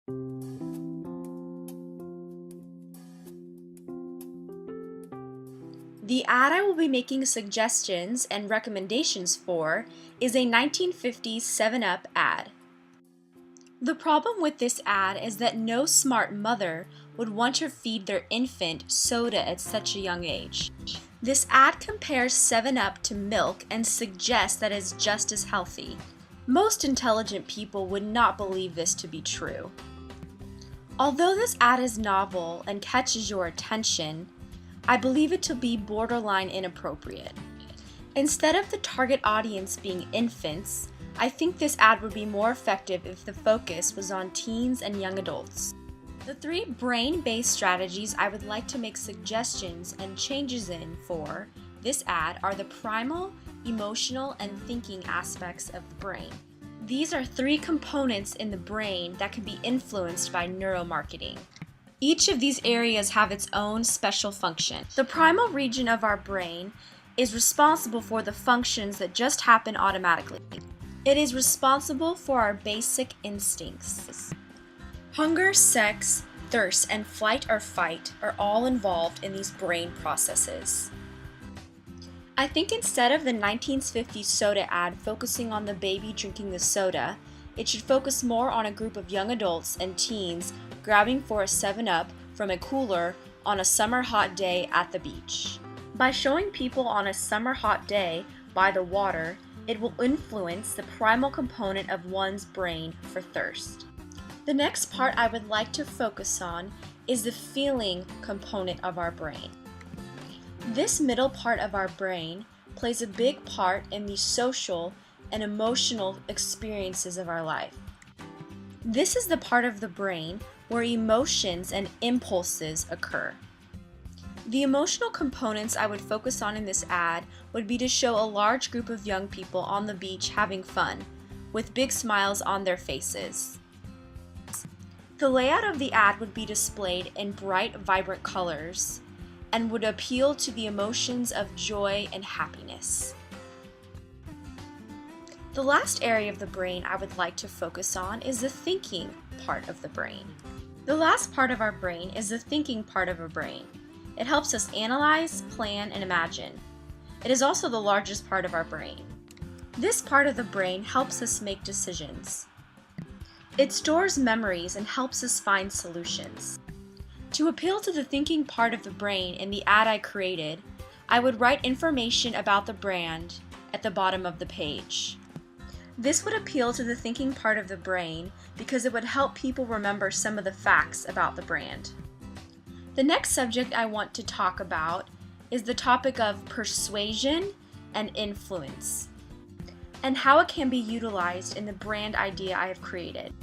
The ad I will be making suggestions and recommendations for is a 1950s 7-Up ad. The problem with this ad is that no smart mother would want to feed their infant soda at such a young age. This ad compares 7-Up to milk and suggests that it's just as healthy. Most intelligent people would not believe this to be true. Although this ad is novel and catches your attention, I believe it to be borderline inappropriate. Instead of the target audience being infants, I think this ad would be more effective if the focus was on teens and young adults. The 3 brain-based strategies I would like to make suggestions and changes in for this ad are the primal, emotional, and thinking aspects of the brain. These are 3 components in the brain that can be influenced by neuromarketing. Each of these areas have its own special function. The primal region of our brain is responsible for the functions that just happen automatically. It is responsible for our basic instincts. Hunger, sex, thirst, and flight or fight are all involved in these brain processes. I think instead of the 1950s soda ad focusing on the baby drinking the soda, it should focus more on a group of young adults and teens grabbing for a 7-Up from a cooler on a summer hot day at the beach. By showing people on a summer hot day by the water, it will influence the primal component of one's brain for thirst. The next part I would like to focus on is the feeling component of our brain. This middle part of our brain plays a big part in the social and emotional experiences of our life. This is the part of the brain where emotions and impulses occur. The emotional components I would focus on in this ad would be to show a large group of young people on the beach having fun, with big smiles on their faces. The layout of the ad would be displayed in bright, vibrant colors and would appeal to the emotions of joy and happiness. The last area of the brain I would like to focus on is the thinking part of the brain. The last part of our brain is the thinking part of our brain. It helps us analyze, plan, and imagine. It is also the largest part of our brain. This part of the brain helps us make decisions. It stores memories and helps us find solutions. To appeal to the thinking part of the brain in the ad I created, I would write information about the brand at the bottom of the page. This would appeal to the thinking part of the brain because it would help people remember some of the facts about the brand. The next subject I want to talk about is the topic of persuasion and influence, and how it can be utilized in the brand idea I have created.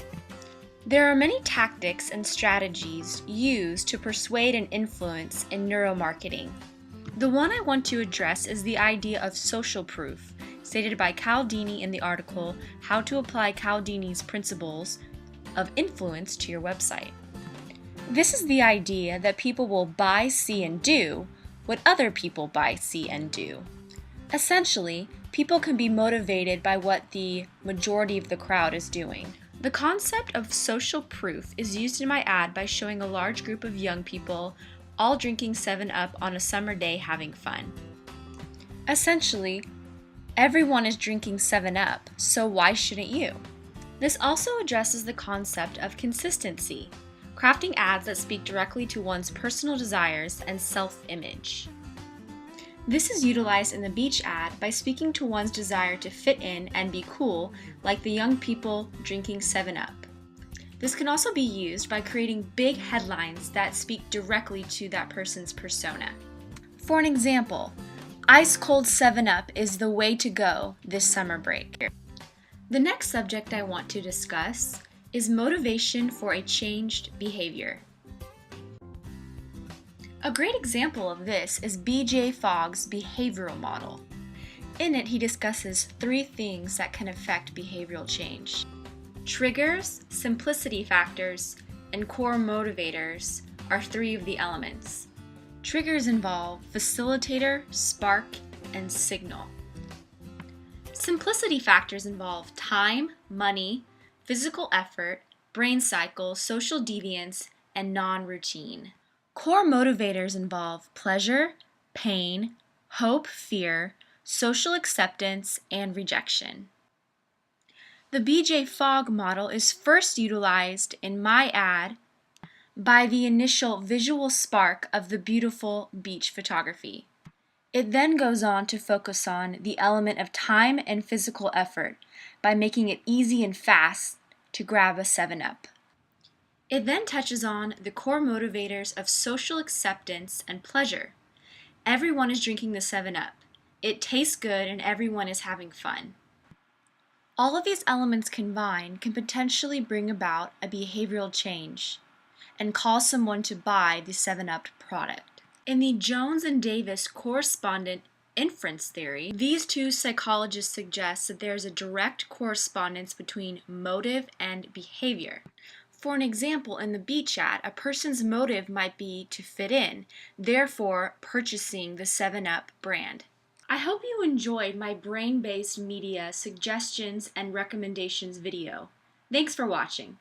There are many tactics and strategies used to persuade and influence in neuromarketing. The one I want to address is the idea of social proof, stated by Cialdini in the article, How to Apply Cialdini's Principles of Influence to Your Website. This is the idea that people will buy, see, and do what other people buy, see, and do. Essentially, people can be motivated by what the majority of the crowd is doing. The concept of social proof is used in my ad by showing a large group of young people all drinking 7-Up on a summer day having fun. Essentially, everyone is drinking 7-Up, so why shouldn't you? This also addresses the concept of consistency, crafting ads that speak directly to one's personal desires and self-image. This is utilized in the beach ad by speaking to one's desire to fit in and be cool, like the young people drinking 7-Up. This can also be used by creating big headlines that speak directly to that person's persona. For an example, ice cold 7-Up is the way to go this summer break. The next subject I want to discuss is motivation for a changed behavior. A great example of this is B.J. Fogg's behavioral model. In it, he discusses 3 things that can affect behavioral change. Triggers, simplicity factors, and core motivators are 3 of the elements. Triggers involve facilitator, spark, and signal. Simplicity factors involve time, money, physical effort, brain cycle, social deviance, and non-routine. Core motivators involve pleasure, pain, hope, fear, social acceptance, and rejection. The BJ Fogg model is first utilized in my ad by the initial visual spark of the beautiful beach photography. It then goes on to focus on the element of time and physical effort by making it easy and fast to grab a 7-Up. It then touches on the core motivators of social acceptance and pleasure. Everyone is drinking the 7-Up. It tastes good and everyone is having fun. All of these elements combined can potentially bring about a behavioral change and cause someone to buy the 7-Up product. In the Jones and Davis correspondent inference theory, these two psychologists suggest that there is a direct correspondence between motive and behavior. For an example, in the beach ad, a person's motive might be to fit in, therefore purchasing the 7-Up brand. I hope you enjoyed my brain-based media suggestions and recommendations video. Thanks for watching.